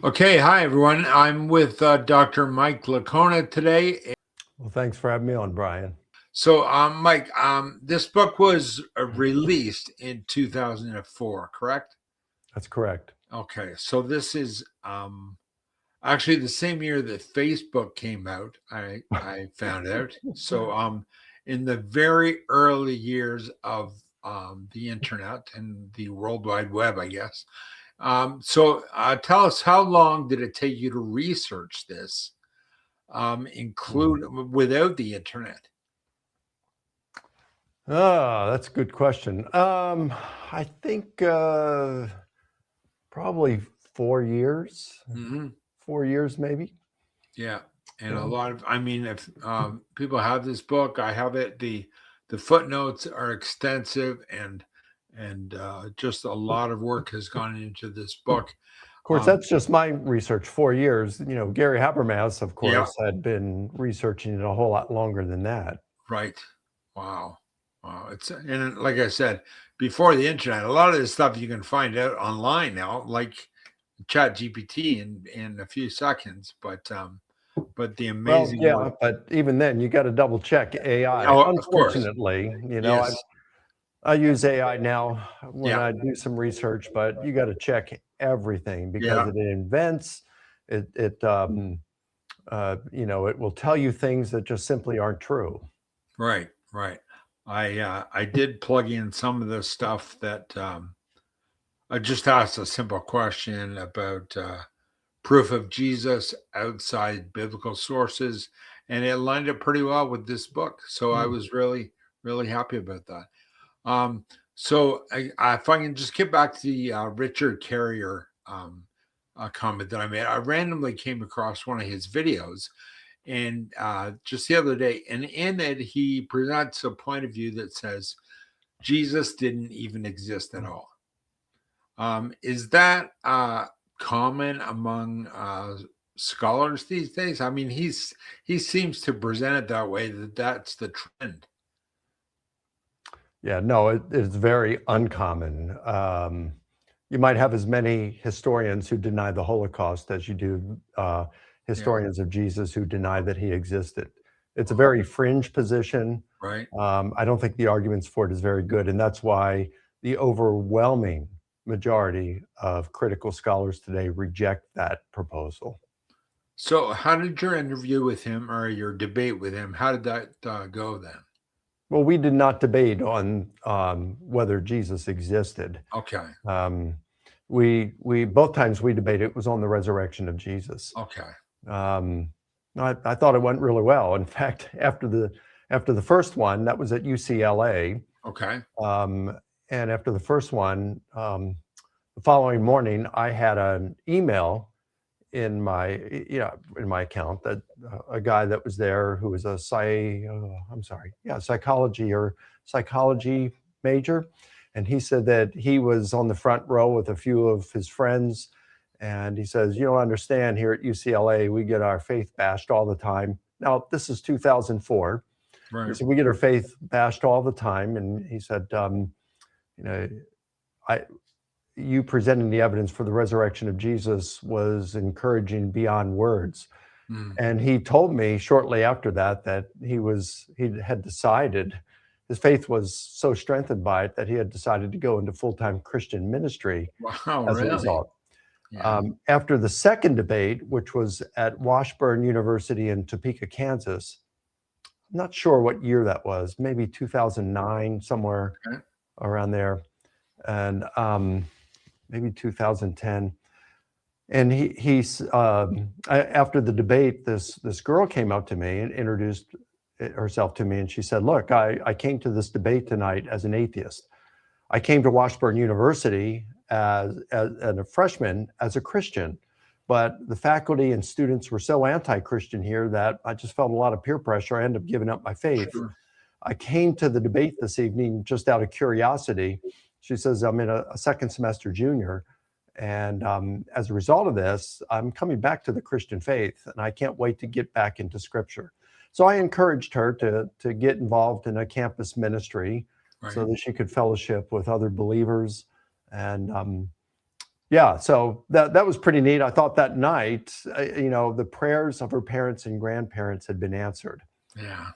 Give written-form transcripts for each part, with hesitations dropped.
Okay, hi everyone. I'm with Dr. Mike Licona today. Well, thanks for having me on, Brian. So, Mike, this book was released in 2004, correct? That's correct. Okay, so this is actually the same year that Facebook came out. I found out. So, in the very early years of the internet and the World Wide Web, I guess. So, tell us, how long did it take you to research this, include without the internet? Oh, that's a good question. I think probably 4 years, Hmm. 4 years maybe. Yeah, and a Yeah. lot of, I mean, if people have this book, I have it. The footnotes are extensive, and just a lot of work has gone into this book. Of course, that's just my research, 4 years. Gary Habermas, of Yeah, course, had been researching it a whole lot longer than that. right. Wow. Wow. And like I said, before the internet, a lot of this stuff you can find out online now, like Chat GPT in a few seconds. But the Well, amazing yeah, work. but even then, you got to double check AI. Oh, of course. Unfortunately, Yes. I use AI now when Yeah. I do some research, but you got to check everything because Yeah. it invents, it it will tell you things that just simply aren't true. Right. Right. I did plug in some of the stuff that I just asked a simple question about proof of Jesus outside biblical sources, and it lined up pretty well with this book. So I Hmm. was really, really happy about that. If I can just get back to the Richard Carrier comment that I made, I randomly came across one of his videos, and just the other day, and in it, he presents a point of view that says Jesus didn't even exist at all. Is that common among scholars these days? I mean, he seems to present it that way, that that's the trend. Yeah, no, it's very uncommon. You might have as many historians who deny the Holocaust as you do Yeah. historians of Jesus who deny that he existed. It's a very fringe position. Right. I don't think the arguments for it is very good, and that's why the overwhelming majority of critical scholars today reject that proposal. So, how did your interview with him or your debate with him? How did that go then? Well, we did not debate on whether Jesus existed. Okay. Um, we both times we debated, it was on the resurrection of Jesus. Okay. Um, I thought it went really well. In fact, after the first one, that was at UCLA, Okay. and after the first one, the following morning, I had an email in my in my account that a guy that was there who was a psychology major, and he said that he was on the front row with a few of his friends, and he says, "You don't understand, here at UCLA we get our faith bashed all the time." Now this is 2004. He Right. said we get our faith bashed all the time, and he said, you know, I you presenting the evidence for the resurrection of Jesus was encouraging beyond words. Mm. And he told me shortly after that that he had decided, his faith was so strengthened by it that he had decided to go into full-time Christian ministry Wow. as a Really? result. Yeah. After the second debate, which was at Washburn University in Topeka, Kansas, I'm not sure what year that was, maybe 2009, somewhere Okay. around there, and maybe 2010. And after the debate, this girl came up to me and introduced herself to me, and she said, "Look, I came to this debate tonight as an atheist. I came to Washburn University as a freshman as a Christian, but the faculty and students were so anti-Christian here that I just felt a lot of peer pressure. I ended up giving up my faith. Sure. I came to the debate this evening just out of curiosity." She says, "I'm in a second semester junior. And as a result of this, I'm coming back to the Christian faith, and I can't wait to get back into scripture." So I encouraged her to get involved in a campus ministry so Right. that she could fellowship with other believers. And yeah, so that was pretty neat. I thought that night, the prayers of her parents and grandparents had been answered, Yeah,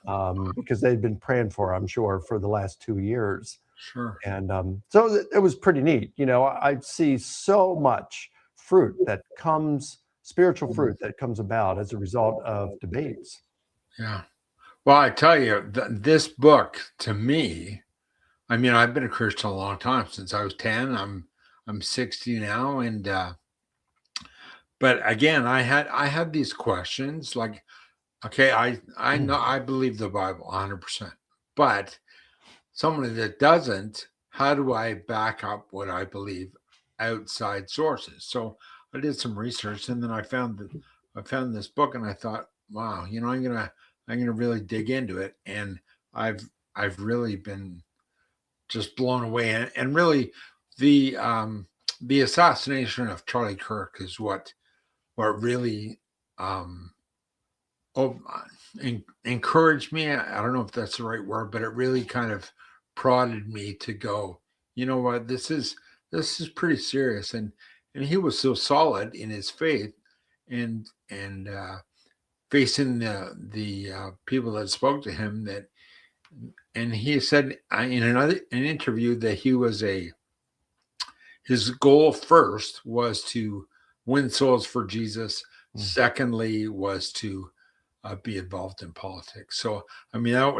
because they'd been praying for her, I'm sure, for the last 2 years. sure. And so it was pretty neat. I see so much fruit that comes, spiritual fruit that comes about as a result of debates. Yeah. Well, I tell you, this book to me, I mean, I've been a Christian a long time since I was 10. I'm 60 now, and but again, I had these questions like, okay, I know I believe the Bible 100%, but someone that doesn't, how do I back up what I believe outside sources? So I did some research, and then I found this book, and I thought, wow, I'm gonna really dig into it, and I've really been just blown away, and really the assassination of Charlie Kirk is what really um, oh, encouraged me. I don't know if that's the right word, but it really kind of prodded me to go, you know what, this is pretty serious. And he was so solid in his faith, and facing the people that spoke to him, and he said in an interview that his goal first was to win souls for Jesus. Secondly, was to be involved in politics. So, I mean, that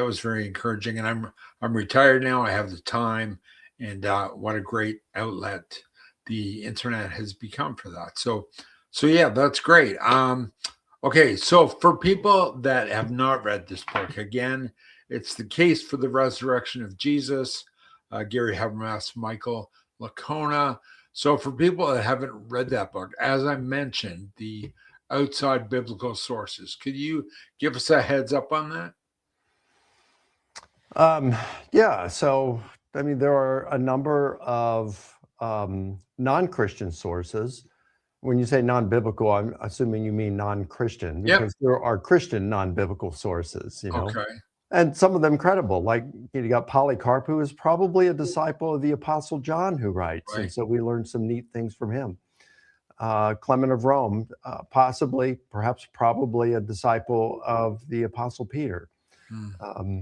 was very encouraging. And I'm retired now. I have the time, and what a great outlet the internet has become for that. So yeah, that's great. Okay, so for people that have not read this book, again, it's The Case for the Resurrection of Jesus. Gary Habermas, Michael Licona. So for people that haven't read that book, as I mentioned, the outside biblical sources, could you give us a heads up on that? Yeah, so I mean, there are a number of non-Christian sources. When you say non-biblical, I'm assuming you mean non-Christian, Yep. because there are Christian non-biblical sources, Okay. and some of them credible. Like, you got Polycarp, who is probably a disciple of the Apostle John, who writes, and Right. so we learn some neat things from him. Clement of Rome, possibly, perhaps, probably a disciple of the Apostle Peter. Hmm.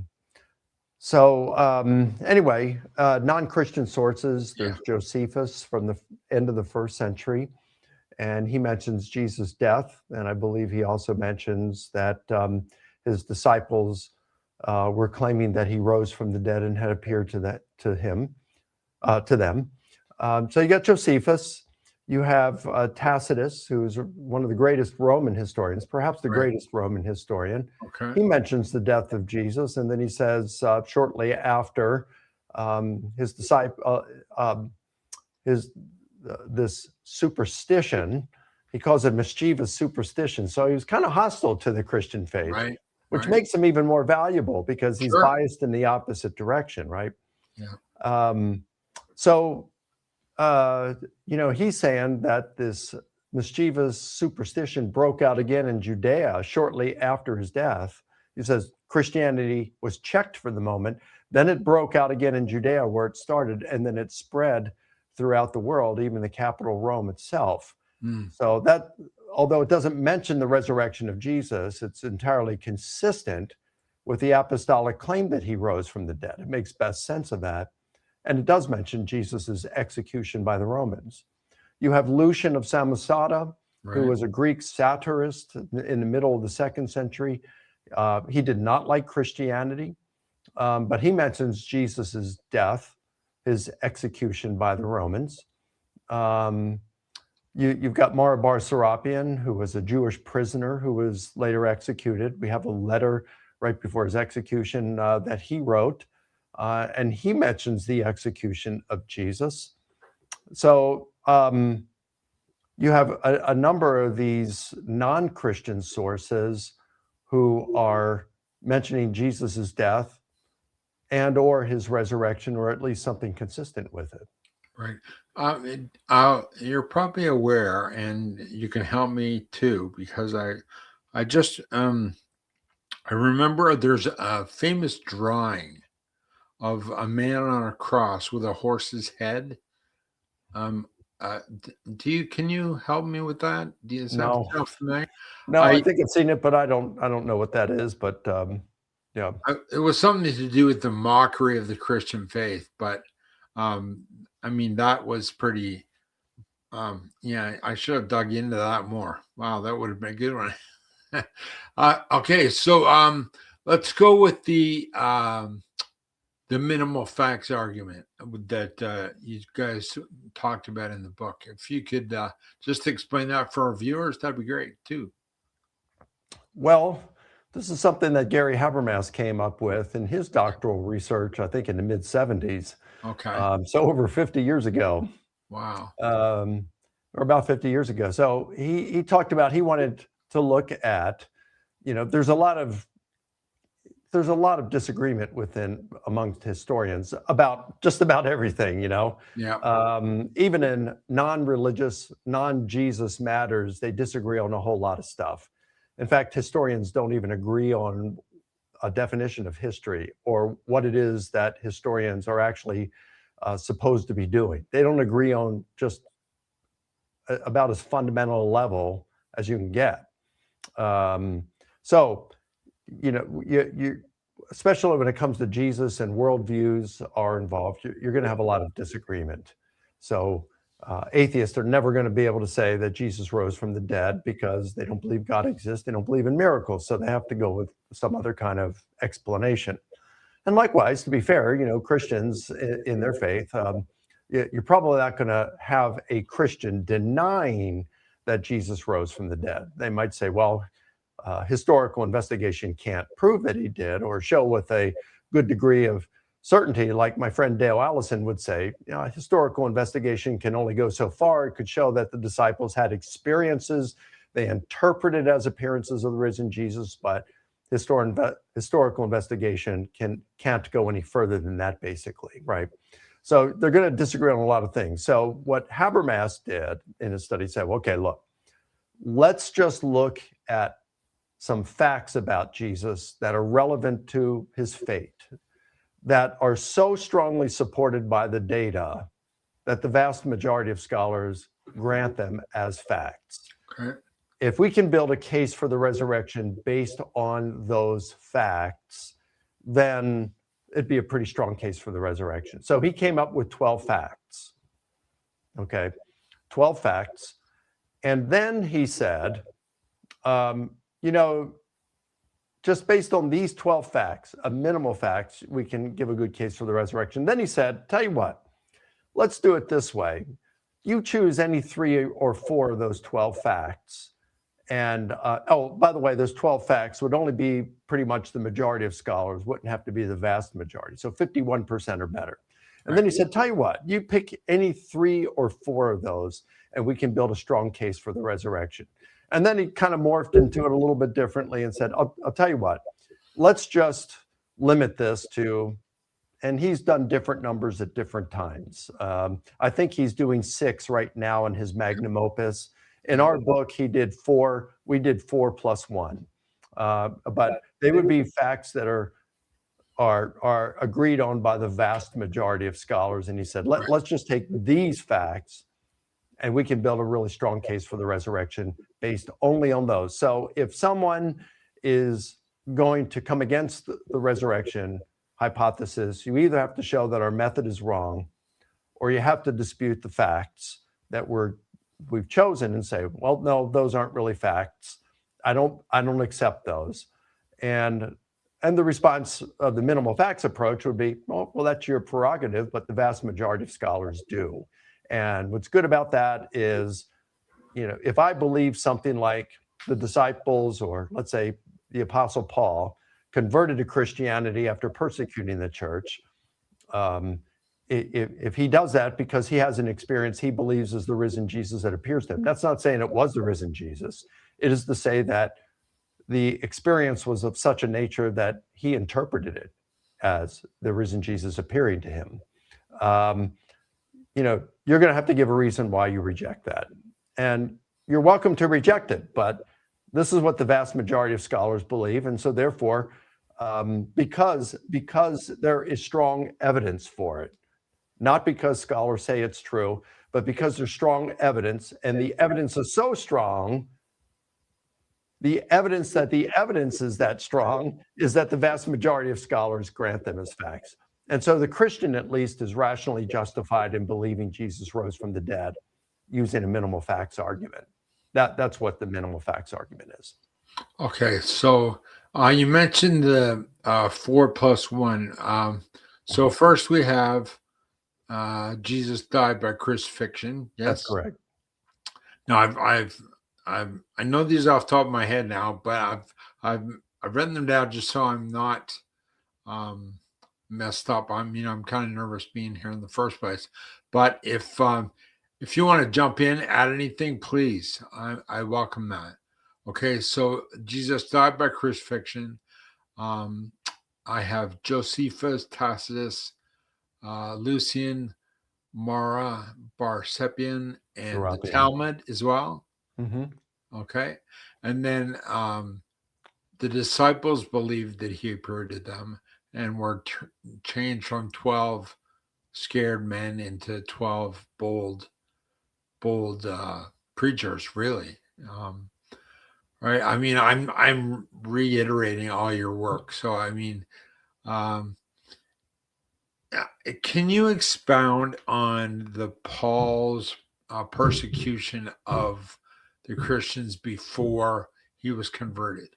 Anyway, non-Christian sources, Yeah. there's Josephus from the end of the first century, and he mentions Jesus' death. And I believe he also mentions that his disciples were claiming that he rose from the dead and had appeared to them. So you got Josephus. You have Tacitus, who's one of the greatest Roman historians, perhaps the Right. greatest Roman historian. Okay. He mentions the death of Jesus, and then he says shortly after, his disciple, this superstition, he calls it mischievous superstition. So he was kind of hostile to the Christian faith, Right. which Right. makes him even more valuable because he's Sure. biased in the opposite direction, right? Yeah. Um, so he's saying that this mischievous superstition broke out again in Judea shortly after his death. He says Christianity was checked for the moment, then it broke out again in Judea where it started, and then it spread throughout the world, even the capital Rome itself. Hmm. So that, although it doesn't mention the resurrection of Jesus, it's entirely consistent with the apostolic claim that he rose from the dead. It makes best sense of that. And it does mention Jesus's execution by the Romans. You have Lucian of Samosata, who Right. was a Greek satirist in the middle of the second century. He did not like Christianity, but he mentions Jesus's death, his execution by the Romans. You've got Marabar Serapion, who was a Jewish prisoner who was later executed. We have a letter right before his execution that he wrote, and he mentions the execution of Jesus. So you have a number of these non-Christian sources who are mentioning Jesus's death and or his resurrection, or at least something consistent with it. Right. You're probably aware, and you can help me too, because I just I remember there's a famous drawing of a man on a cross with a horse's head. Um, Can you help me with that? Do you sound No, familiar? no, I I, think I've seen it, but I don't know what that is. But yeah, it was something to do with the mockery of the Christian faith, but um, I mean that was pretty. Yeah, I should have dug into that more. Wow, that would have been a good one. Okay, so let's go with the minimal facts argument that you guys talked about in the book. If you could just explain that for our viewers, that'd be great too. well, this is something that Gary Habermas came up with in his doctoral research, I think in the mid-70s. Okay. So over 50 years ago, Wow. or about 50 years ago. So he talked about, he wanted to look at, there's a lot of disagreement amongst historians about just about everything, Yeah. even in non-religious, non-Jesus matters, they disagree on a whole lot of stuff. In fact, historians don't even agree on a definition of history or what it is that historians are actually supposed to be doing. They don't agree on just about as fundamental a level as you can get. So, you especially when it comes to Jesus and worldviews are involved, you're going to have a lot of disagreement. So atheists are never going to be able to say that Jesus rose from the dead because they don't believe God exists. They don't believe in miracles. So they have to go with some other kind of explanation. And likewise, to be fair, Christians in their faith, you're probably not going to have a Christian denying that Jesus rose from the dead. They might say, well, historical investigation can't prove that he did or show with a good degree of certainty, like my friend Dale Allison would say, historical investigation can only go so far. It could show that the disciples had experiences. They interpreted as appearances of the risen Jesus, but historical investigation can't go any further than that, basically, right? So they're going to disagree on a lot of things. So what Habermas did in his study said, well, okay, look, let's just look at some facts about Jesus that are relevant to his fate, that are so strongly supported by the data that the vast majority of scholars grant them as facts. Okay. If we can build a case for the resurrection based on those facts, then it'd be a pretty strong case for the resurrection. So he came up with 12 facts. Okay, 12 facts. And then he said, just based on these 12 facts, a minimal facts, we can give a good case for the resurrection. Then he said, tell you what, let's do it this way. You choose any 3 or 4 of those 12 facts. And, by the way, those 12 facts would only be pretty much the majority of scholars, wouldn't have to be the vast majority. So 51% or better. And then he said, tell you what, you pick any 3 or 4 of those, and we can build a strong case for the resurrection. And then he kind of morphed into it a little bit differently and said, I'll tell you what, let's just limit this to, and he's done different numbers at different times. I think he's doing 6 right now in his magnum opus. In our book, he did 4. We did 4 plus 1. But they would be facts that are agreed on by the vast majority of scholars. And he said, let's just take these facts and we can build a really strong case for the resurrection based only on those. So if someone is going to come against the resurrection hypothesis, you either have to show that our method is wrong, or you have to dispute the facts that we've chosen and say, well, no, those aren't really facts. I don't accept those. And the response of the minimal facts approach would be, well, that's your prerogative, but the vast majority of scholars do. And what's good about that is, if I believe something like the disciples, or let's say the Apostle Paul, converted to Christianity after persecuting the church, if he does that because he has an experience he believes is the risen Jesus that appears to him, that's not saying it was the risen Jesus. It is to say that the experience was of such a nature that he interpreted it as the risen Jesus appearing to him. You're going to have to give a reason why you reject that. And you're welcome to reject it, but this is what the vast majority of scholars believe. And so therefore, because there is strong evidence for it, not because scholars say it's true, but because there's strong evidence, and the evidence is so strong, the evidence that the evidence is that strong is that the vast majority of scholars grant them as facts. And so the Christian, at least, is rationally justified in believing Jesus rose from the dead using a minimal facts argument. That's what the minimal facts argument is. Okay, so you mentioned the 4+1. So first we have Jesus died by crucifixion. Yes, That's correct. Now I know these off the top of my head now, but I've written them down just so I'm not messed up. I'm kind of nervous being here in the first place. But if you want to jump in, add anything, please. I welcome that. Okay, so Jesus died by crucifixion. I have Josephus, Tacitus, Lucian, Mara, Bar-Sepian, and the Talmud as well. Mm-hmm. Okay, and then the disciples believed that he appeared to them and were changed from 12 scared men into 12 bold preachers, really. Right. I mean, I'm reiterating all your work. So, I mean, can you expound on the Paul's persecution of the Christians before he was converted?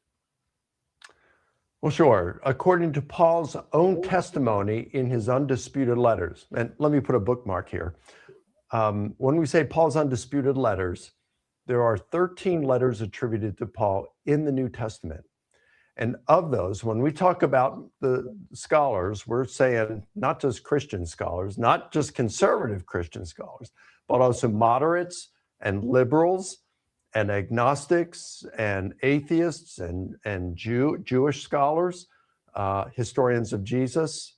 Well, sure. According to Paul's own testimony in his undisputed letters, and let me put a bookmark here. When we say Paul's undisputed letters, there are 13 letters attributed to Paul in the New Testament. And of those, when we talk about the scholars, we're saying not just Christian scholars, not just conservative Christian scholars, but also moderates and liberals and agnostics and atheists and Jewish scholars, historians of Jesus.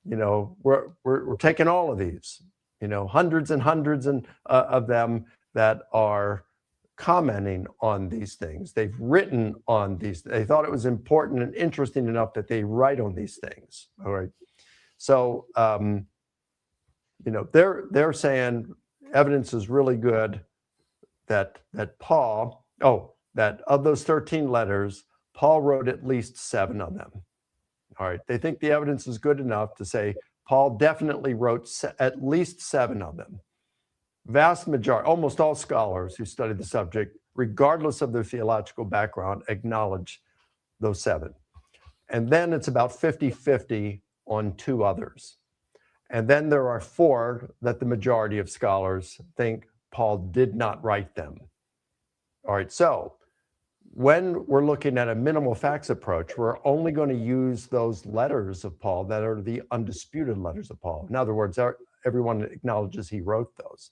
We're taking all of these, hundreds and hundreds of them that are commenting on these things. They've written on these. They thought it was important and interesting enough that they write on these things. All right. So, they're saying evidence is really good that Paul, that of those 13 letters, Paul wrote at least 7 of them. All right. They think the evidence is good enough to say Paul definitely wrote at least 7 of them. Vast majority, almost all scholars who study the subject, regardless of their theological background, acknowledge those 7. And then it's about 50-50 on 2 others. And then there are 4 that the majority of scholars think Paul did not write them. All right, so when we're looking at a minimal facts approach, we're only going to use those letters of Paul that are the undisputed letters of Paul. In other words, everyone acknowledges he wrote those.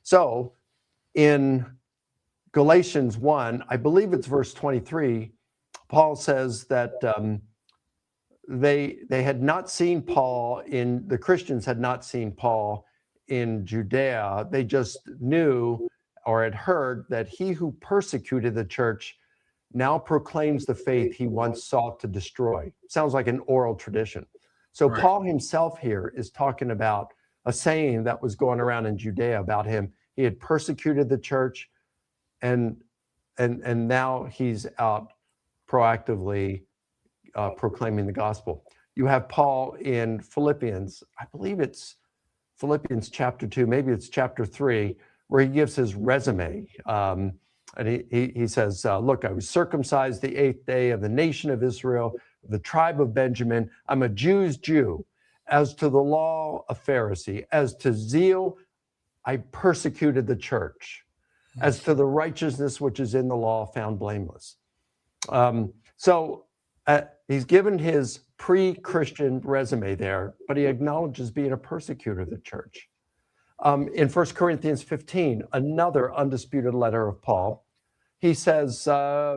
So in Galatians 1, I believe it's verse 23, Paul says that they had not seen Paul the Christians had not seen Paul in Judea. They just knew or had heard that he who persecuted the church now proclaims the faith he once sought to destroy. Sounds like an oral tradition. So right. Paul himself here is talking about a saying that was going around in Judea about him. He had persecuted the church, and now he's out proactively proclaiming the gospel. You have Paul in Philippians, I believe it's Philippians chapter 2, maybe it's chapter 3, where he gives his resume. And he says, look, I was circumcised the 8th day of the nation of Israel, the tribe of Benjamin. I'm a Jew's Jew. As to the law, a Pharisee. As to zeal, I persecuted the church. As to the righteousness which is in the law, found blameless. So he's given his pre-Christian resume there, but he acknowledges being a persecutor of the church. In 1 Corinthians 15, another undisputed letter of Paul, he says, I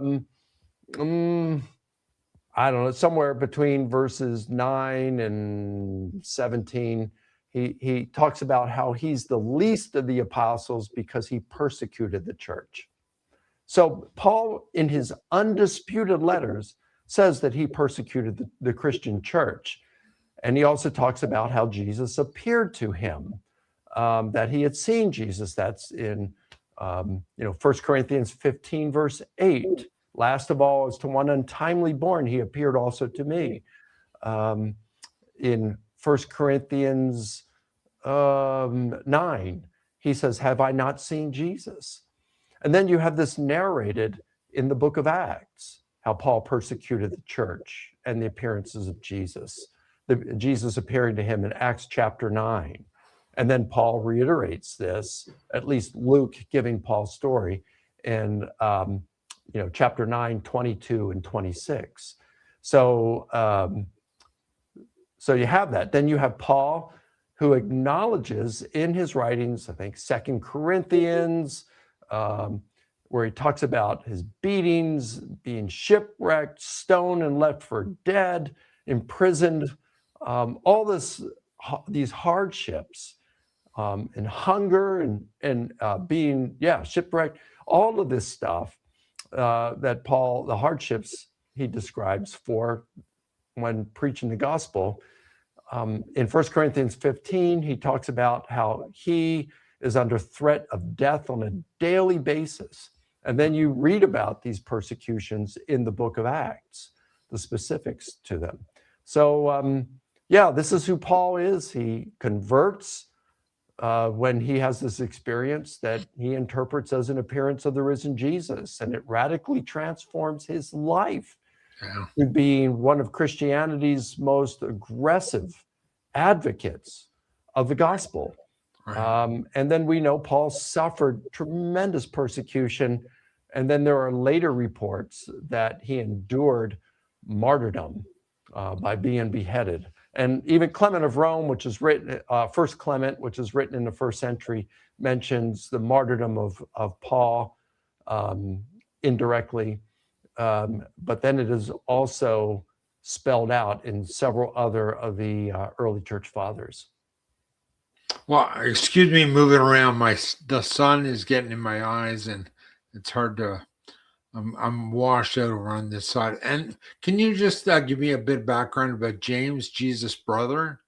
don't know, somewhere between verses 9 and 17, he talks about how he's the least of the apostles because he persecuted the church. So Paul, in his undisputed letters, says that he persecuted the Christian church. And he also talks about how Jesus appeared to him that he had seen Jesus. That's in 1 Corinthians 15, verse 8. Last of all, as to one untimely born, he appeared also to me. In 1 Corinthians 9, he says, have I not seen Jesus? And then you have this narrated in the book of Acts, how Paul persecuted the church and the appearances of Jesus, Jesus appearing to him in Acts chapter 9. And then Paul reiterates this, at least Luke giving Paul's story in chapter 9, 22 and 26. So you have that. Then you have Paul, who acknowledges in his writings, I think 2 Corinthians, where he talks about his beatings, being shipwrecked, stoned and left for dead, imprisoned, all these hardships, and hunger and being shipwrecked, all of this stuff that Paul, the hardships he describes for when preaching the gospel. In 1 Corinthians 15, he talks about how he is under threat of death on a daily basis. And then you read about these persecutions in the book of Acts, the specifics to them. So, this is who Paul is. He converts when he has this experience that he interprets as an appearance of the risen Jesus, and it radically transforms his life to being one of Christianity's most aggressive advocates of the gospel. Right. And then we know Paul suffered tremendous persecution. And then there are later reports that he endured martyrdom by being beheaded. And even Clement of Rome, which is written, First Clement, which is written in the first century, mentions the martyrdom of Paul indirectly. But then it is also spelled out in several other of the early church fathers. Well, excuse me moving around. The sun is getting in my eyes, and it's hard to. I'm washed out over on this side. And can you just give me a bit of background about James, Jesus' brother,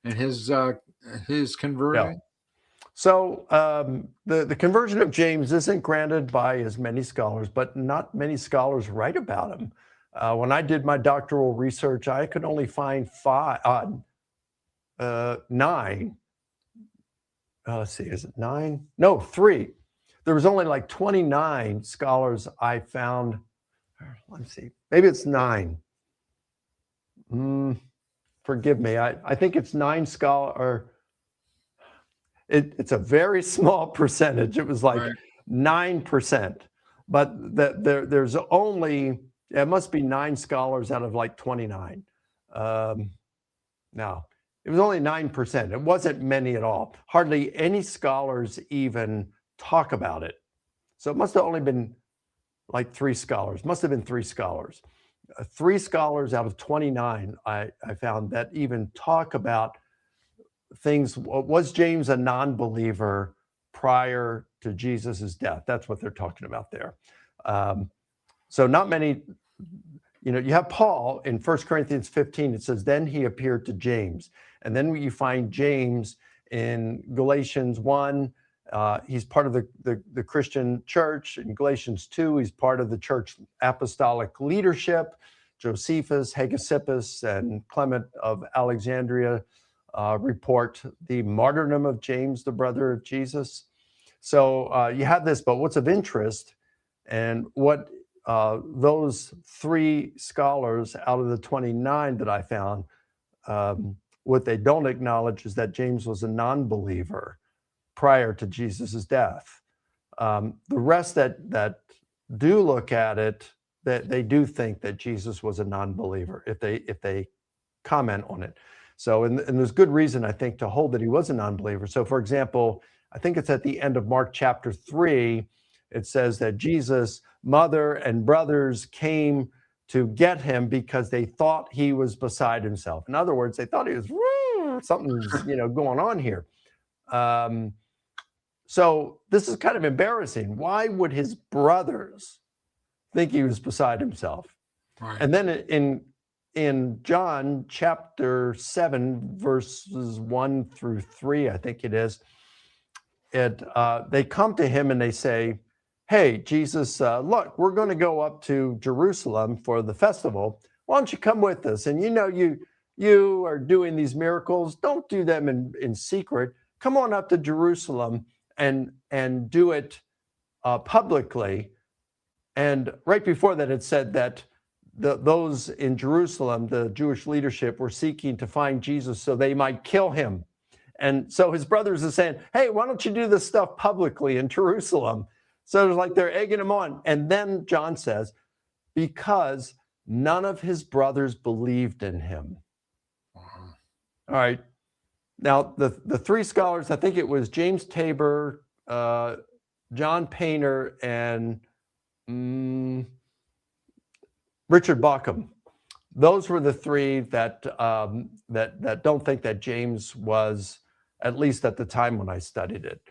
and his conversion? Yeah. So the conversion of James isn't granted by as many scholars, but not many scholars write about him. When I did my doctoral research, I could only find 9. Let's see, is it 9? No, 3. There was only like 29 scholars I found. Let's see, maybe it's 9. Forgive me. I think it's 9 scholars. It's a very small percentage. It was like 9%, but there's only, it must be 9 scholars out of like 29. Now, it was only 9%. It wasn't many at all. Hardly any scholars even talk about it. So it must have only been like 3 scholars. Must have been 3 scholars. 3 scholars out of 29 I found that even talk about things. Was James a non-believer prior to Jesus's death? That's what they're talking about there. So not many, you have Paul in 1 Corinthians 15. It says, then he appeared to James. And then you find James in Galatians 1. He's part of the Christian church. In Galatians 2, he's part of the church apostolic leadership. Josephus, Hegesippus, and Clement of Alexandria report the martyrdom of James, the brother of Jesus. So you have this, but what's of interest, and what those 3 scholars out of the 29 that I found, what they don't acknowledge is that James was a non-believer prior to Jesus's death. The rest that do look at it, that they do think that Jesus was a non-believer if they comment on it. So, and there's good reason, I think, to hold that he was a non-believer. So, for example, I think it's at the end of Mark chapter 3, it says that Jesus' mother and brothers came to get him because they thought he was beside himself. In other words, they thought he was, something's going on here. So this is kind of embarrassing. Why would his brothers think he was beside himself? Right. And then in John chapter 7, verses 1 through 3, I think it is, they come to him and they say, "Hey, Jesus, look, we're going to go up to Jerusalem for the festival. Why don't you come with us? And you are doing these miracles. Don't do them in secret. Come on up to Jerusalem and do it publicly." And right before that, it said that those in Jerusalem, the Jewish leadership, were seeking to find Jesus so they might kill him. And so his brothers are saying, "Hey, why don't you do this stuff publicly in Jerusalem?" So it's like they're egging him on. And then John says, because none of his brothers believed in him. All right. Now, the three scholars, I think it was James Tabor, John Painter, and Richard Bauckham. Those were the three that that don't think that James was, at least at the time when I studied it.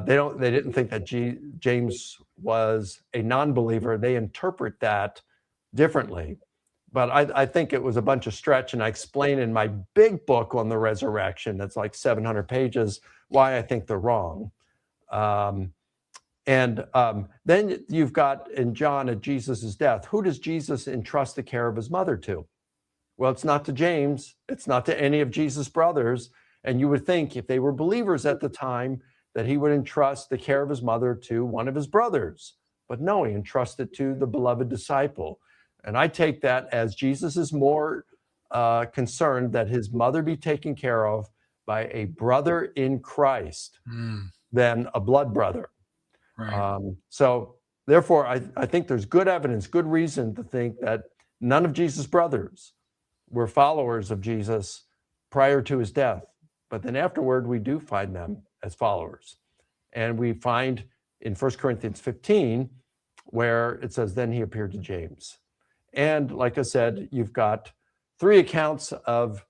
They didn't think that James was a non-believer. They interpret that differently. But I think it was a bunch of stretch, and I explain in my big book on the resurrection, that's like 700 pages, why I think they're wrong. Then you've got in John at Jesus' death, who does Jesus entrust the care of his mother to? Well, it's not to James. It's not to any of Jesus' brothers. And you would think if they were believers at the time that he would entrust the care of his mother to one of his brothers. But no, he entrusted to the beloved disciple. And I take that as Jesus is more concerned that his mother be taken care of by a brother in Christ than a blood brother. Right. So therefore, I think there's good evidence, good reason to think that none of Jesus' brothers were followers of Jesus prior to his death. But then afterward, we do find them as followers. And we find in 1 Corinthians 15, where it says, then he appeared to James. And like I said, you've got three accounts of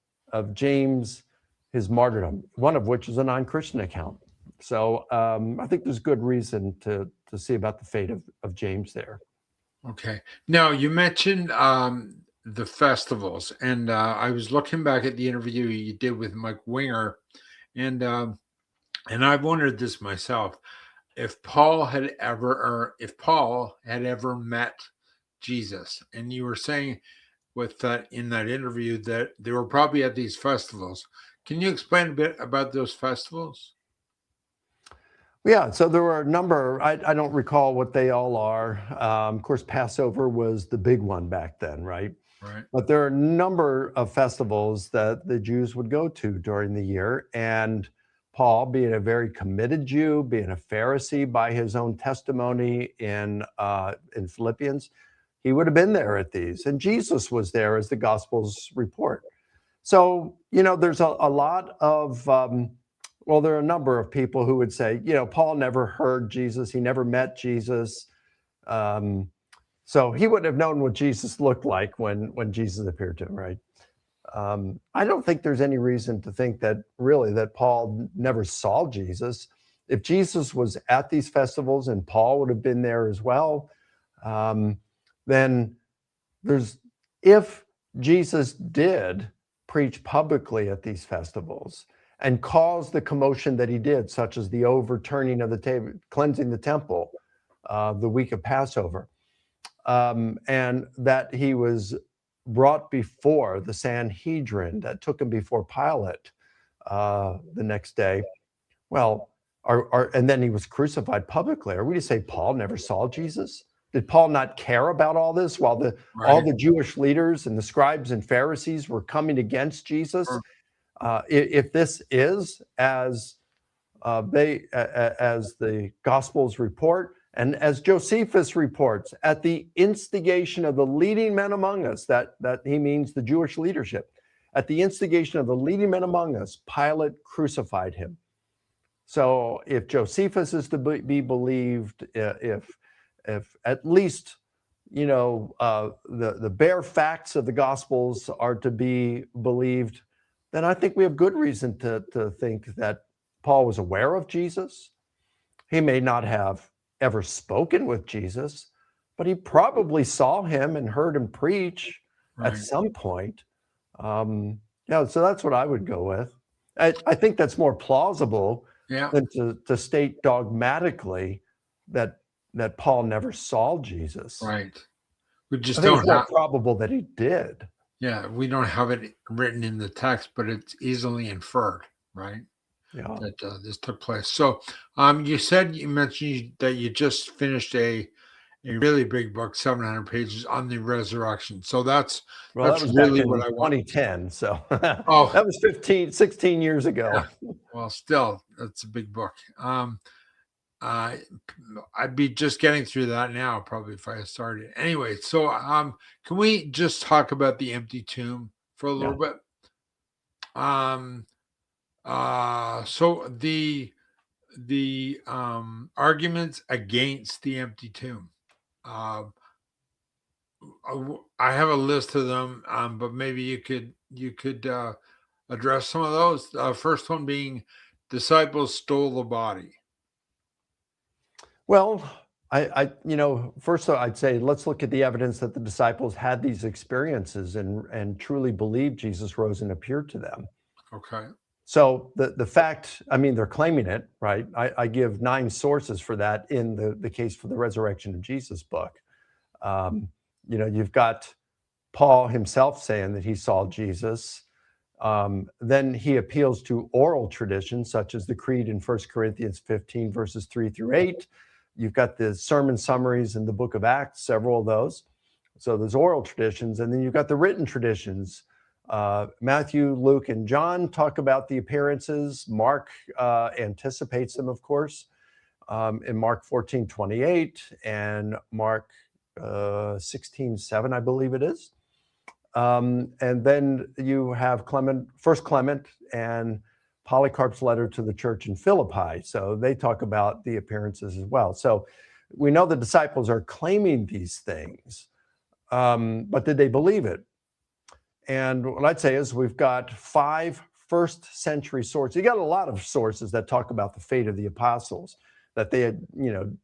James, his martyrdom, one of which is a non-Christian account. So I think there's good reason to see about the fate of James there. Okay. Now, you mentioned the festivals, and I was looking back at the interview you did with Mike Winger, and I've wondered this myself. If Paul had ever met Jesus, and you were saying with that in that interview that they were probably at these festivals. Can you explain a bit about those festivals? Yeah, so there were a number, I don't recall what they all are. Of course, Passover was the big one back then, right? Right. But there are a number of festivals that the Jews would go to during the year. And Paul, being a very committed Jew, being a Pharisee by his own testimony in Philippians, he would have been there at these. And Jesus was there, as the Gospels report. So, there's a lot of, there are a number of people who would say, Paul never heard Jesus. He never met Jesus. So he wouldn't have known what Jesus looked like when Jesus appeared to him, right? I don't think there's any reason to think that Paul never saw Jesus. If Jesus was at these festivals and Paul would have been there as well, then if Jesus did preach publicly at these festivals and cause the commotion that he did, such as the overturning of the table, cleansing the temple, the week of Passover, and that he was brought before the Sanhedrin that took him before Pilate the next day. Well, and then he was crucified publicly. Are we to say Paul never saw Jesus? Did Paul not care about all this while all the Jewish leaders and the scribes and Pharisees were coming against Jesus? Sure. If this is as the Gospels report, and as Josephus reports, at the instigation of the leading men among us, that he means the Jewish leadership, at the instigation of the leading men among us, Pilate crucified him. So if Josephus is to be believed, if at least the bare facts of the Gospels are to be believed, then I think we have good reason to think that Paul was aware of Jesus. He may not have ever spoken with Jesus, but he probably saw him and heard him preach at some point. So that's what I would go with. I think that's more plausible Yeah. than to state dogmatically that Paul never saw Jesus. Right. We just I think don't it's more have. probable that he did. Yeah, we don't have it written in the text, but it's easily inferred, right? Yeah. That this took place. So, you mentioned that you just finished a really big book, 700 pages on the resurrection. So that's Well, that was back really in what I want. 2010. So that Oh, was 16 years ago. yeah. Well, still, that's a big book. Uh, I'd be just getting through that now, probably if I started. Anyway, so can we just talk about the empty tomb for a little Yeah. bit? Um, so the arguments against the empty tomb. Uh, I have a list of them, but maybe you could address some of those. First one being disciples stole the body. Well, first I'd say let's look at the evidence that the disciples had these experiences and truly believed Jesus rose and appeared to them. Okay. So the fact, I mean, they're claiming it, right? I give 9 sources for that in the Case for the Resurrection of Jesus book. You've got Paul himself saying that he saw Jesus. Then he appeals to oral traditions, such as the Creed in 1 Corinthians 15, verses 3 through 8. You've got the sermon summaries in the book of Acts, several of those. So there's oral traditions. And then you've got the written traditions. Matthew, Luke, and John talk about the appearances. Mark anticipates them, of course, in Mark 14:28 and Mark 16:7, I believe it is. And then you have First Clement and Polycarp's letter to the church in Philippi. So they talk about the appearances as well. So we know the disciples are claiming these things, but did they believe it? And what I'd say is we've got 5 first-century sources. You got a lot of sources that talk about the fate of the apostles, that they had,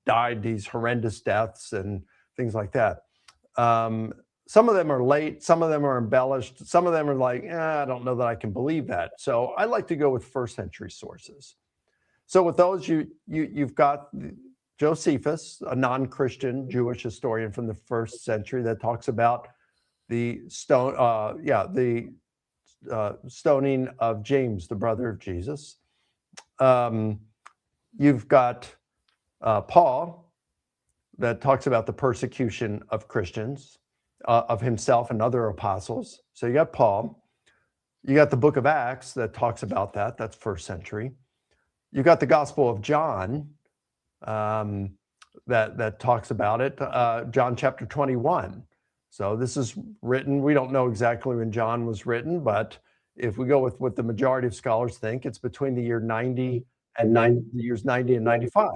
died these horrendous deaths and things like that. Some of them are late, some of them are embellished, some of them are like, I don't know that I can believe that. So I like to go with first-century sources. So with those, you've got Josephus, a non-Christian Jewish historian from the 1st century, that talks about the stoning of James, the brother of Jesus. You've got Paul, that talks about the persecution of Christians, of himself and other apostles. So you got Paul. You got the book of Acts that talks about that. That's 1st century. You got the Gospel of John that talks about it. John chapter 21. So this is written, we don't know exactly when John was written, but if we go with what the majority of scholars think, it's between the years 90 and 95.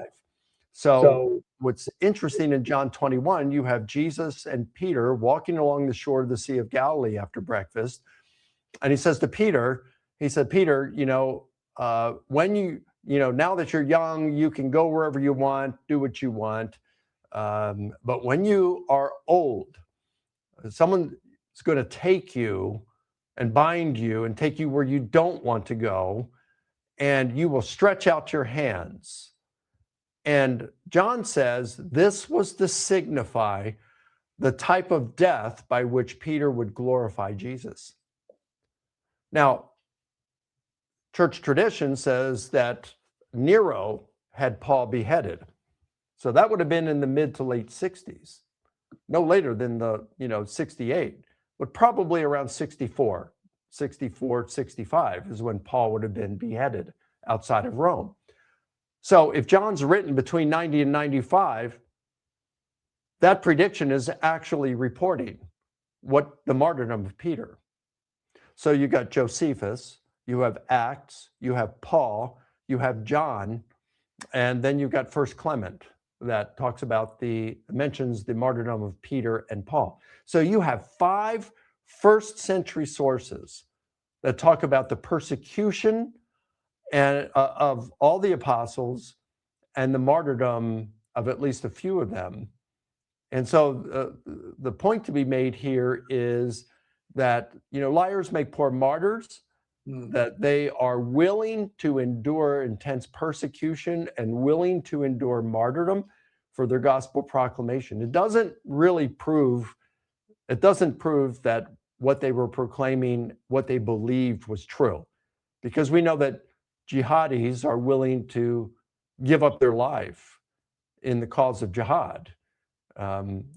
So what's interesting in John 21, you have Jesus and Peter walking along the shore of the Sea of Galilee after breakfast. And he says to Peter, Peter, when now that you're young, you can go wherever you want, do what you want. But when you are old, someone's going to take you and bind you and take you where you don't want to go, and you will stretch out your hands. And John says this was to signify the type of death by which Peter would glorify Jesus. Now, church tradition says that Nero had Paul beheaded. So that would have been in the mid to late 60s. No later than the 68, but probably around 64, 65 is when Paul would have been beheaded outside of Rome. So if John's written between 90 and 95, that prediction is actually reporting what the martyrdom of Peter. So you got Josephus, you have Acts, you have Paul, you have John, and then you've got First Clement that talks about mentions the martyrdom of Peter and Paul. So you have 5 first-century sources that talk about the persecution and of all the apostles and the martyrdom of at least a few of them. And so the point to be made here is that liars make poor martyrs, that they are willing to endure intense persecution and willing to endure martyrdom for their gospel proclamation. It doesn't prove that what they were proclaiming, what they believed was true, because we know that jihadis are willing to give up their life in the cause of jihad.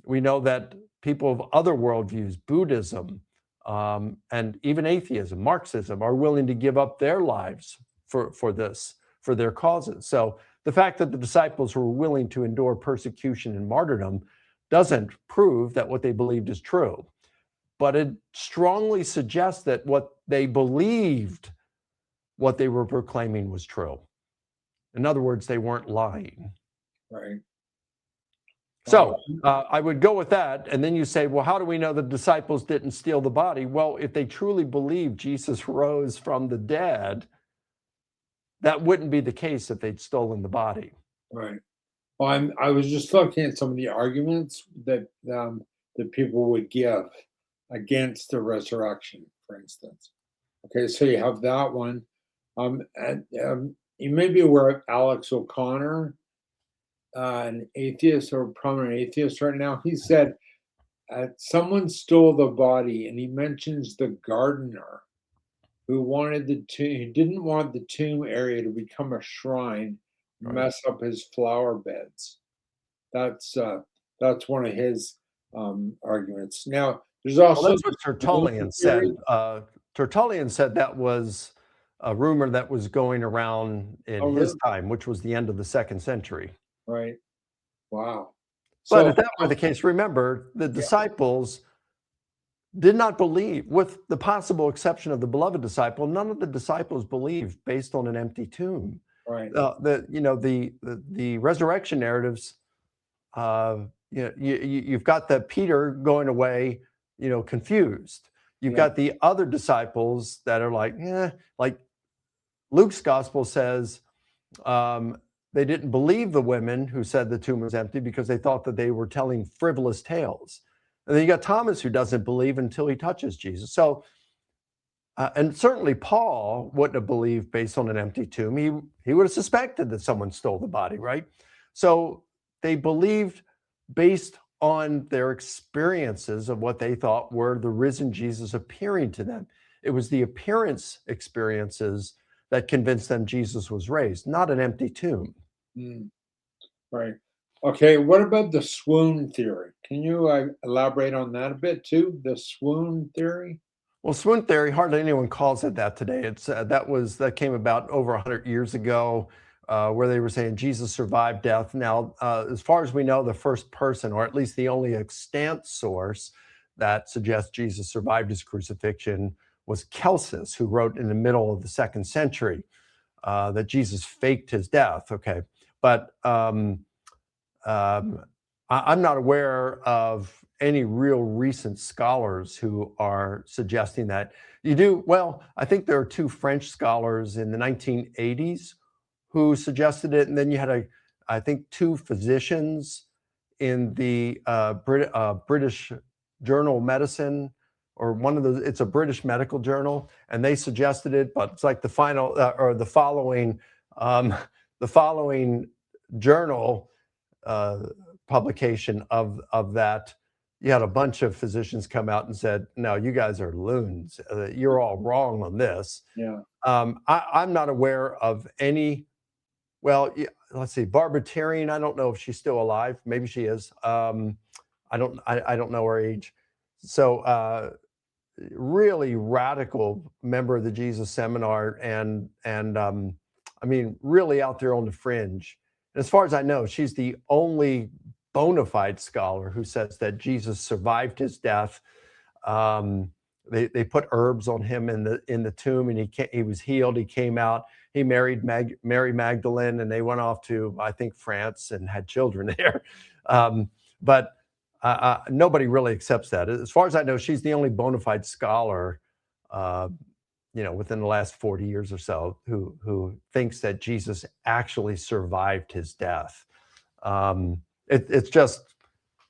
We know that people of other worldviews, Buddhism, and even atheism, Marxism, are willing to give up their lives for their causes. So the fact that the disciples were willing to endure persecution and martyrdom doesn't prove that what they believed is true, but it strongly suggests that what they believed, what they were proclaiming, was true. In other words, they weren't lying. Right. So I would go with that. And then you say, well, how do we know the disciples didn't steal the body? Well, if they truly believed Jesus rose from the dead, that wouldn't be the case if they'd stolen the body. Right. Well, I was just looking at some of the arguments that people would give against the resurrection, for instance. Okay, so you have that one. And you may be aware of Alex O'Connor, an atheist or prominent atheist right now. He said someone stole the body, and he mentions the gardener who wanted the tomb. He didn't want the tomb area to become a shrine, mess up his flower beds. That's one of his arguments. Now, there's also that's what Tertullian said. Tertullian said that was a rumor that was going around in his time, which was the end of the 2nd century. Right. Wow. But if that were the case, remember, the disciples did not believe, with the possible exception of the beloved disciple, none of the disciples believed based on an empty tomb. Right. The resurrection narratives, you've got the Peter going away, confused. You've got the other disciples that are like Luke's gospel says they didn't believe the women who said the tomb was empty because they thought that they were telling frivolous tales. And then you got Thomas, who doesn't believe until he touches Jesus. So, and certainly Paul wouldn't have believed based on an empty tomb. He would have suspected that someone stole the body, right? So they believed based on their experiences of what they thought were the risen Jesus appearing to them. It was the appearance experiences that convinced them Jesus was raised, not an empty tomb. Right. Okay, what about the swoon theory? Can you elaborate on that a bit too? The swoon theory? Well, swoon theory, hardly anyone calls it that today. It's that came about over 100 years ago, where they were saying Jesus survived death. Now, as far as we know, the first person, or at least the only extant source that suggests Jesus survived his crucifixion, was Celsus, who wrote in the middle of the 2nd century that Jesus faked his death. Okay, but I'm not aware of any real recent scholars who are suggesting that. You do? Well, I think there are 2 French scholars in the 1980s who suggested it, and then you had I think 2 physicians in the British Journal of Medicine, or one of those. It's a British medical journal, and they suggested it, but it's like the following journal publication of that. You had a bunch of physicians come out and said, "No, you guys are loons. You're all wrong on this." Yeah. I'm not aware of any. Well, let's see, Barbatarian. I don't know if she's still alive. Maybe she is. I don't know her age. So really radical member of the Jesus Seminar, and I mean, really out there on the fringe. And as far as I know, she's the only bona fide scholar who says that Jesus survived his death. They put herbs on him in the tomb, and he was healed. He came out. He married Mary Magdalene, and they went off to, I think, France and had children there. But nobody really accepts that. As far as I know, she's the only bona fide scholar, within the last 40 years or so, who thinks that Jesus actually survived his death. It's just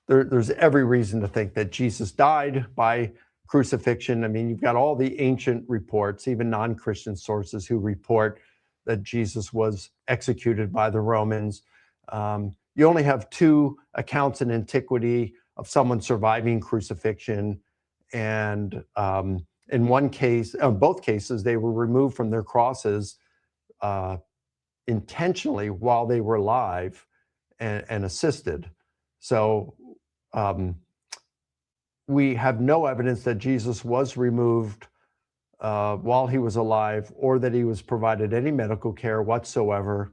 there's every reason to think that Jesus died by crucifixion. I mean, you've got all the ancient reports, even non-Christian sources who report that Jesus was executed by the Romans. You only have 2 accounts in antiquity of someone surviving crucifixion. And in one case, both cases, they were removed from their crosses intentionally while they were alive and assisted. So we have no evidence that Jesus was removed while he was alive, or that he was provided any medical care whatsoever.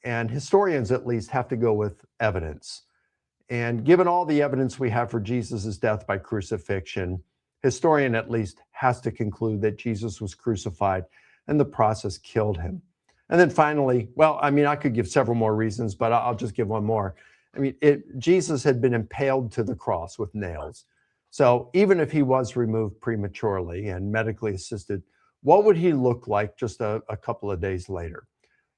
And historians, at least, have to go with evidence. And given all the evidence we have for Jesus's death by crucifixion, historian at least has to conclude that Jesus was crucified and the process killed him. And then finally, well, I mean, I could give several more reasons, but I'll just give one more. I mean, Jesus had been impaled to the cross with nails. So even if he was removed prematurely and medically assisted, what would he look like just a couple of days later?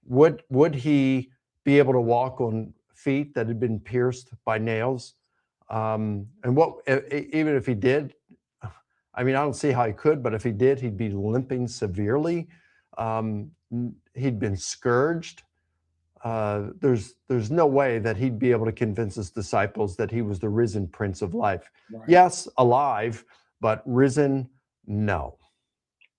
Would he be able to walk on feet that had been pierced by nails? And even if he did, I mean, I don't see how he could, but if he did, he'd be limping severely. He'd been scourged. There's no way that he'd be able to convince his disciples that he was the risen Prince of Life. Right. Yes, alive, but risen, no.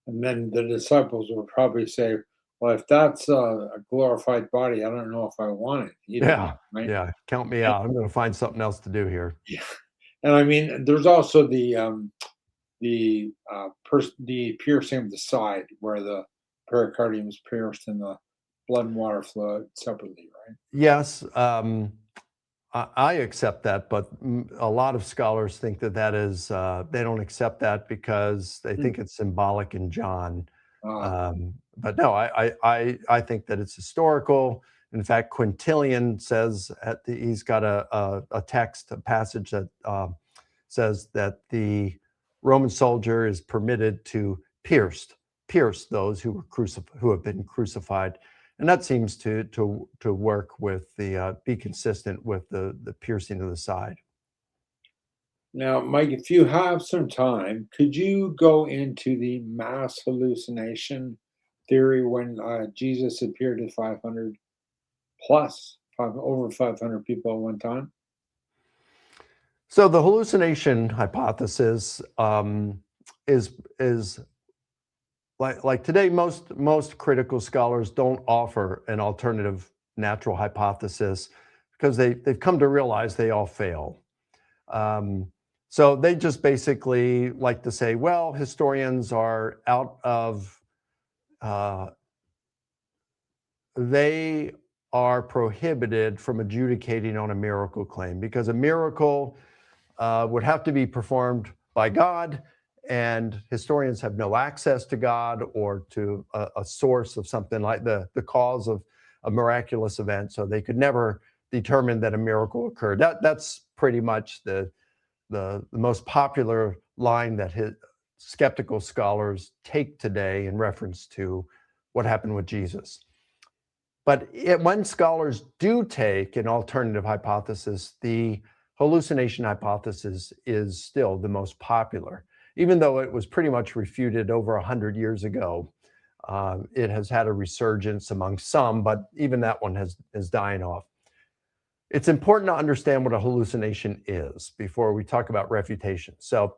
And then the disciples would probably say, well, if that's a glorified body, I don't know if I want it either. Yeah, right? Yeah, count me out. I'm going to find something else to do here. Yeah. And I mean, there's also the piercing of the side, where the pericardium is pierced and the blood and water flow separately, right? Yes, I accept that, but a lot of scholars think that is, they don't accept that because they think it's symbolic in John. But no, I think that it's historical. In fact, Quintilian says he's got a text, a passage that says that the Roman soldier is permitted to pierce those who have been crucified. And that seems to work with be consistent with the piercing of the side. Now, Mike, if you have some time, could you go into the mass hallucination theory when Jesus appeared to 500 plus, over 500 people at one time? So the hallucination hypothesis is like today, most critical scholars don't offer an alternative natural hypothesis because they've come to realize they all fail. So they just basically like to say, well, historians are out of, they are prohibited from adjudicating on a miracle claim because a miracle would have to be performed by God, and historians have no access to God or to a source of something like the cause of a miraculous event, so they could never determine that a miracle occurred. That's pretty much the most popular line that skeptical scholars take today in reference to what happened with Jesus. But when scholars do take an alternative hypothesis, the hallucination hypothesis is still the most popular. Even though it was pretty much refuted over 100 years ago, it has had a resurgence among some, but even that one is dying off. It's important to understand what a hallucination is before we talk about refutation. So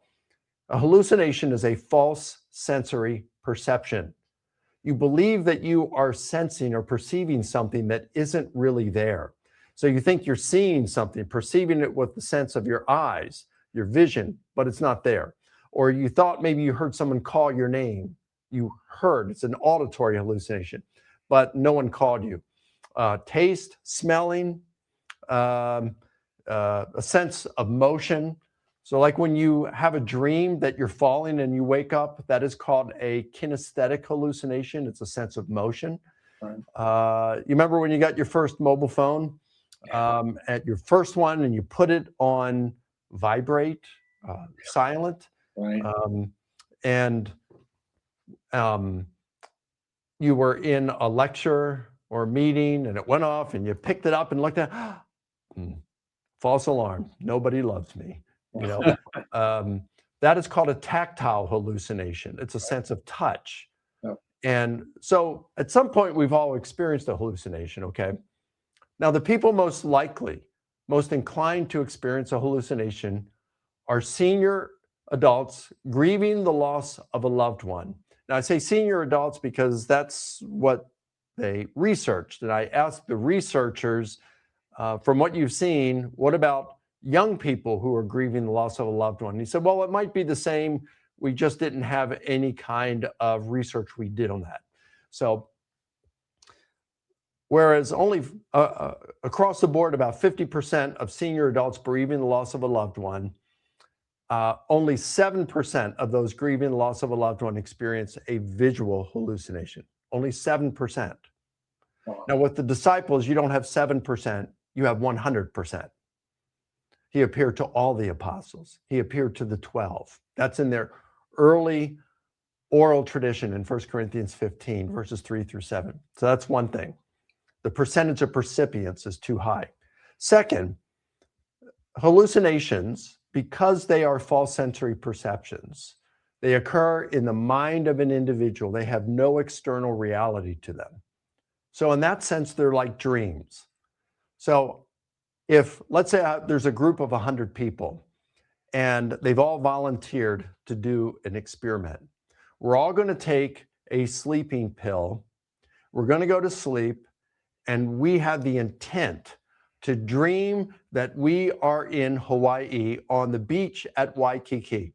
a hallucination is a false sensory perception. You believe that you are sensing or perceiving something that isn't really there. So you think you're seeing something, perceiving it with the sense of your eyes, your vision, but it's not there. Or you thought maybe you heard someone call your name. You heard, it's an auditory hallucination, but no one called you. Taste, smelling, a sense of motion. So like when you have a dream that you're falling and you wake up, that is called a kinesthetic hallucination. It's a sense of motion. Right. You remember when you got your first mobile phone, at your first one, and you put it on vibrate, silent, right. You were in a lecture or a meeting and it went off and you picked it up and looked at, false alarm, nobody loves me. You know, That is called a tactile hallucination. It's a sense of touch. Yep. And so at some point, we've all experienced a hallucination, okay? Now, the people most likely, most inclined to experience a hallucination are senior adults grieving the loss of a loved one. Now, I say senior adults because that's what they researched. And I asked the researchers, from what you've seen, what about young people who are grieving the loss of a loved one? And he said, well, it might be the same. We just didn't have any kind of research we did on that. So, whereas only across the board, about 50% of senior adults grieving the loss of a loved one, only 7% of those grieving the loss of a loved one experience a visual hallucination. Only 7%. Wow. Now, with the disciples, you don't have 7%, you have 100%. He appeared to all the apostles. He appeared to the 12. That's in their early oral tradition in 1 Corinthians 15, verses 3 through 7. So that's one thing. The percentage of percipients is too high. Second, hallucinations, because they are false sensory perceptions, they occur in the mind of an individual. They have no external reality to them. So in that sense, they're like dreams. So if, let's say there's a group of 100 people and they've all volunteered to do an experiment. We're all going to take a sleeping pill. We're going to go to sleep, and we have the intent to dream that we are in Hawaii on the beach at Waikiki.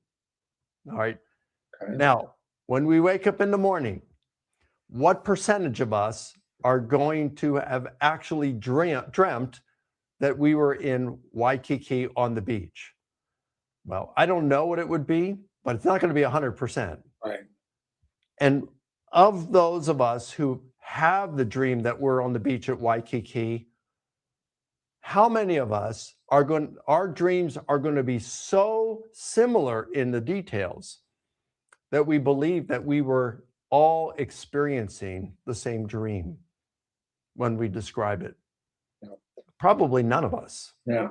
All right. Okay. Now, when we wake up in the morning, what percentage of us are going to have actually dreamt that we were in Waikiki on the beach? Well, I don't know what it would be, but it's not going to be 100%. Right. And of those of us who have the dream that we're on the beach at Waikiki, how many of us our dreams are going to be so similar in the details that we believe that we were all experiencing the same dream when we describe it? Yeah. Probably none of us. Yeah.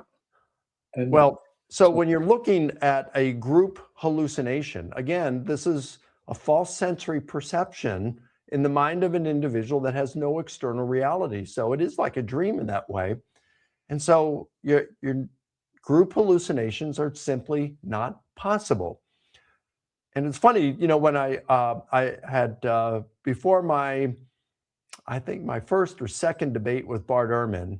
And well, so when you're looking at a group hallucination, again, this is a false sensory perception in the mind of an individual that has no external reality. So it is like a dream in that way. And so your group hallucinations are simply not possible. And it's funny, when I had, before I think my first or second debate with Bart Ehrman,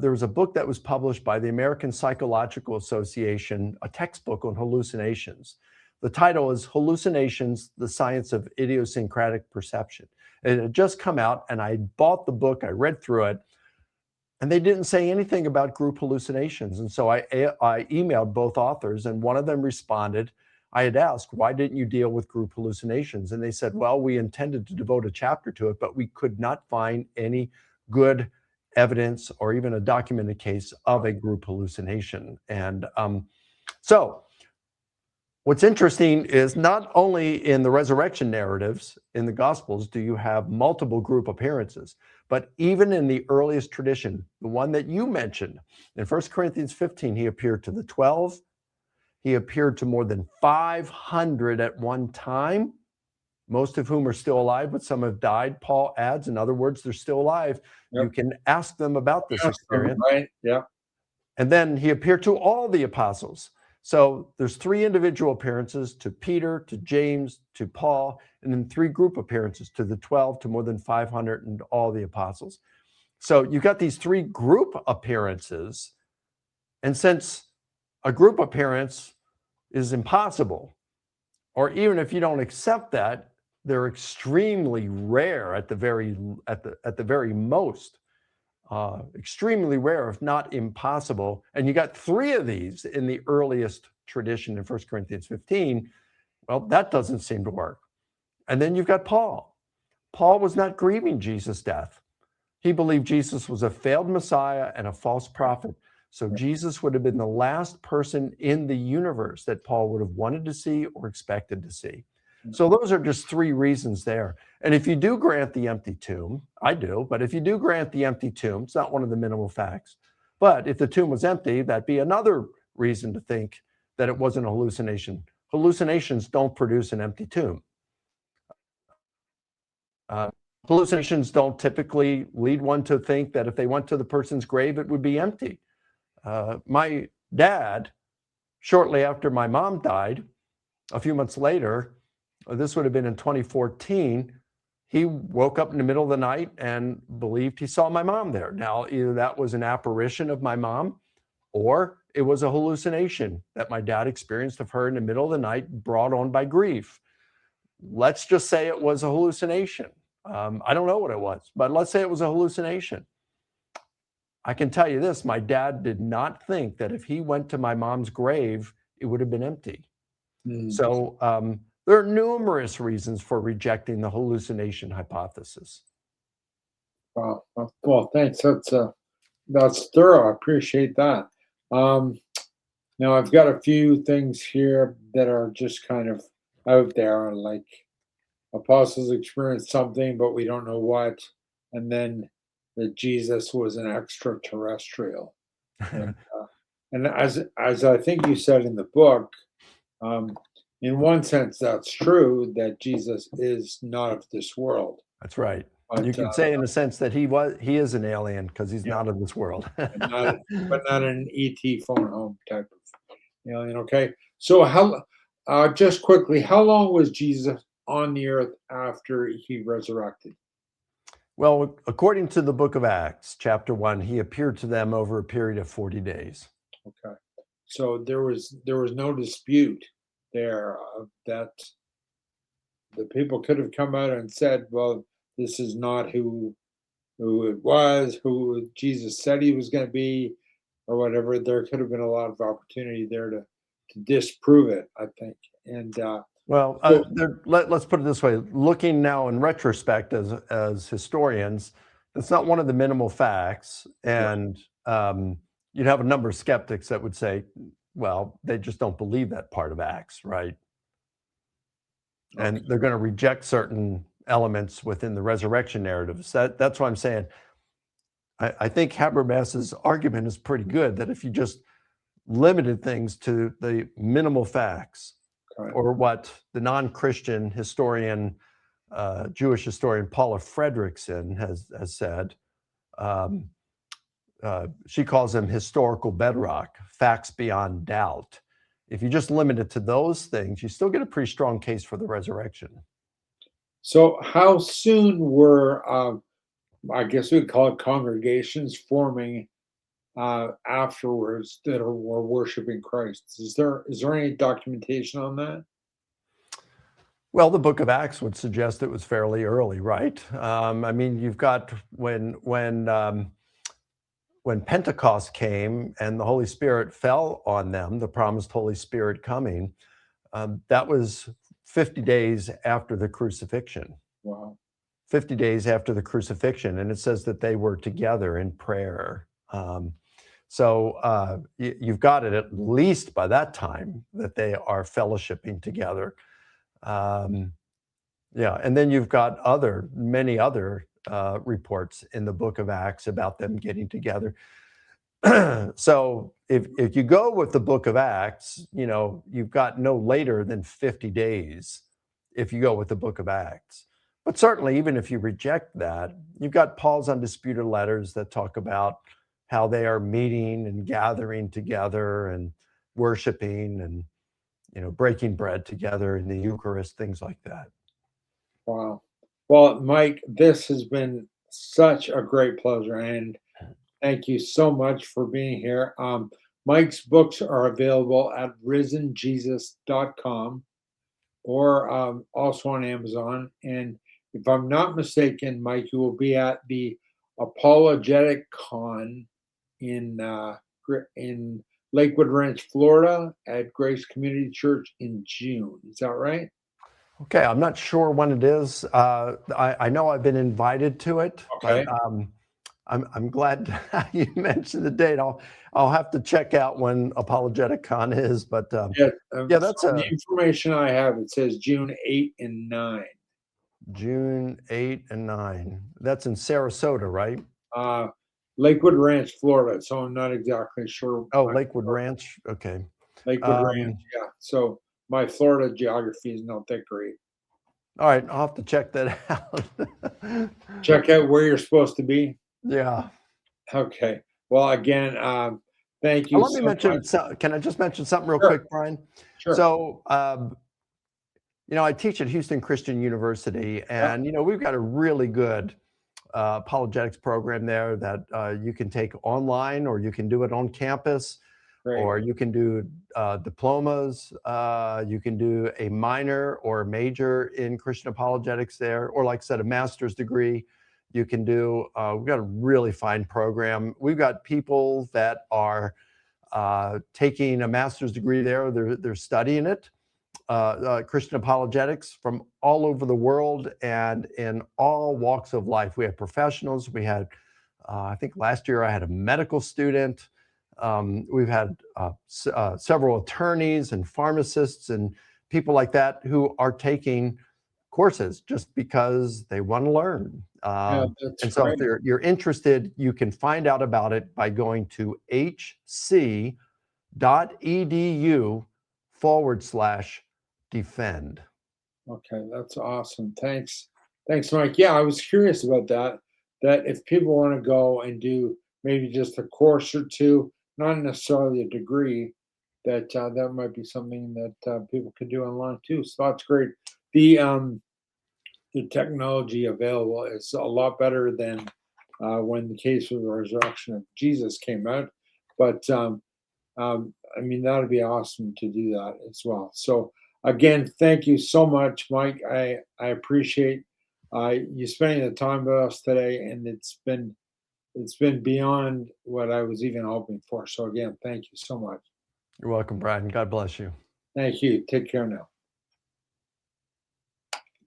there was a book that was published by the American Psychological Association, a textbook on hallucinations. The title is Hallucinations, the Science of Idiosyncratic Perception. It had just come out, and I bought the book, I read through it, and they didn't say anything about group hallucinations. And so I emailed both authors, and one of them responded. I had asked, why didn't you deal with group hallucinations? And they said, well, we intended to devote a chapter to it, but we could not find any good evidence or even a documented case of a group hallucination. And so what's interesting is not only in the resurrection narratives in the Gospels do you have multiple group appearances, but even in the earliest tradition, the one that you mentioned, in 1 Corinthians 15, he appeared to the 12. He appeared to more than 500 at one time, most of whom are still alive, but some have died. Paul adds, in other words, they're still alive. Yep. You can ask them about this experience. Right, yeah. And then he appeared to all the apostles. So there's 3 individual appearances to Peter, to James, to Paul, and then 3 group appearances to the 12, to more than 500 and all the apostles. So you've got these 3 group appearances. And since a group appearance is impossible, or even if you don't accept that, they're extremely rare at the very most. Extremely rare, if not impossible. And you got 3 of these in the earliest tradition in 1 Corinthians 15. Well, that doesn't seem to work. And then you've got Paul. Paul was not grieving Jesus' death. He believed Jesus was a failed Messiah and a false prophet. So Jesus would have been the last person in the universe that Paul would have wanted to see or expected to see. So those are just 3 reasons there. And if you do grant the empty tomb, I do, but if you do grant the empty tomb, it's not one of the minimal facts. But if the tomb was empty, that'd be another reason to think that it wasn't a hallucination. Hallucinations don't produce an empty tomb. Hallucinations don't typically lead one to think that if they went to the person's grave, it would be empty. My dad, shortly after my mom died, a few months later, this would have been in 2014, he woke up in the middle of the night and believed he saw my mom there. Now, either that was an apparition of my mom, or it was a hallucination that my dad experienced of her in the middle of the night, brought on by grief. Let's just say it was a hallucination. I don't know what it was, but let's say it was a hallucination. I can tell you this, my dad did not think that if he went to my mom's grave, it would have been empty. So there are numerous reasons for rejecting the hallucination hypothesis. Wow. Well, thanks. That's thorough. I appreciate that. Now I've got a few things here that are just kind of out there, like apostles experienced something, but we don't know what, and then that Jesus was an extraterrestrial. And, and as I think you said in the book, in one sense, that's true that Jesus is not of this world. That's right. But, you could say in a sense that he is an alien because he's not of this world. but not an ET phone home type of alien. Okay. So just quickly, how long was Jesus on the earth after he resurrected? Well, according to the book of Acts, chapter 1, he appeared to them over a period of 40 days. Okay. So there was no dispute there that the people could have come out and said, well, this is not who it was, who Jesus said he was going to be, or whatever. There could have been a lot of opportunity there to disprove it, I think. And well, let's put it this way. Looking now in retrospect as historians, that's not one of the minimal facts. And you'd have a number of skeptics that would say, well, they just don't believe that part of Acts, right? Okay. And they're going to reject certain elements within the resurrection narratives. That's why I'm saying I think Habermas's argument is pretty good, that if you just limited things to the minimal facts, or what the non-Christian historian, Jewish historian Paula Fredrickson has said, she calls them historical bedrock, facts beyond doubt. If you just limit it to those things, you still get a pretty strong case for the resurrection. So how soon were, I guess we'd call it congregations, forming afterwards that were worshiping Christ? Is there any documentation on that? Well, the book of Acts would suggest it was fairly early, right? I mean, you've got when Pentecost came and the Holy Spirit fell on them, the promised Holy Spirit coming, that was 50 days after the crucifixion. Wow. 50 days after the crucifixion. And it says that they were together in prayer. So you've got it at least by that time that they are fellowshipping together. And then you've got many other reports in the book of Acts about them getting together. So if you go with the book of Acts, you've got no later than 50 days if you go with the book of Acts. But certainly, even if you reject that, you've got Paul's undisputed letters that talk about how they are meeting and gathering together and worshiping and, breaking bread together in the Eucharist, things like that. Wow. Well, Mike, this has been such a great pleasure, and thank you so much for being here. Mike's books are available at risenjesus.com or also on Amazon. And if I'm not mistaken, Mike, you will be at the Apologetic Con in Lakewood Ranch, Florida, at Grace Community Church in June. Is that right? Okay, I'm not sure when it is. I know I've been invited to it, okay. But I'm glad you mentioned the date. I'll have to check out when Apologetic Con is. But that's the information I have. It says June 8 and 9. June 8 and 9. That's in Sarasota, right? Lakewood Ranch, Florida. So I'm not exactly sure. Oh, Lakewood Ranch. Okay. Lake LaGrange, Um, yeah. So my Florida geography is not that great. all right, I'll have to check that out. Check out where you're supposed to be. Yeah. Okay. Well, again, thank you Let me so much. mention, can I just mention something real Sure, quick, Brian? sure. So, I teach at Houston Christian University, Yeah, and, we've got a really good apologetics program there that you can take online, or you can do it on campus, great. or you can do diplomas. You can do a minor or a major in Christian apologetics there, or like I said, a master's degree. You can do, we've got a really fine program. We've got people that are taking a master's degree there. They're studying it, Christian apologetics from all over the world and in all walks of life. We have professionals. We had, I think last year I had a medical student. We've had several attorneys and pharmacists and people like that who are taking courses just because they want to learn. Yeah, that's And so if great. you're interested, you can find out about it by going to hc.edu/defend. Okay, that's awesome. Thanks. Thanks, Mike. Yeah, I was curious about that. That if people want to go and do maybe just a course or two, not necessarily a degree, that that might be something that people could do online too. So that's great. The um, the technology available is a lot better than when the case of the resurrection of Jesus came out. But I mean, that would be awesome to do that as well. So again, thank you so much, Mike. I appreciate you spending the time with us today, and it's been beyond what I was even hoping for. So again, thank you so much. You're welcome, Brian. God bless you. Thank you. Take care now.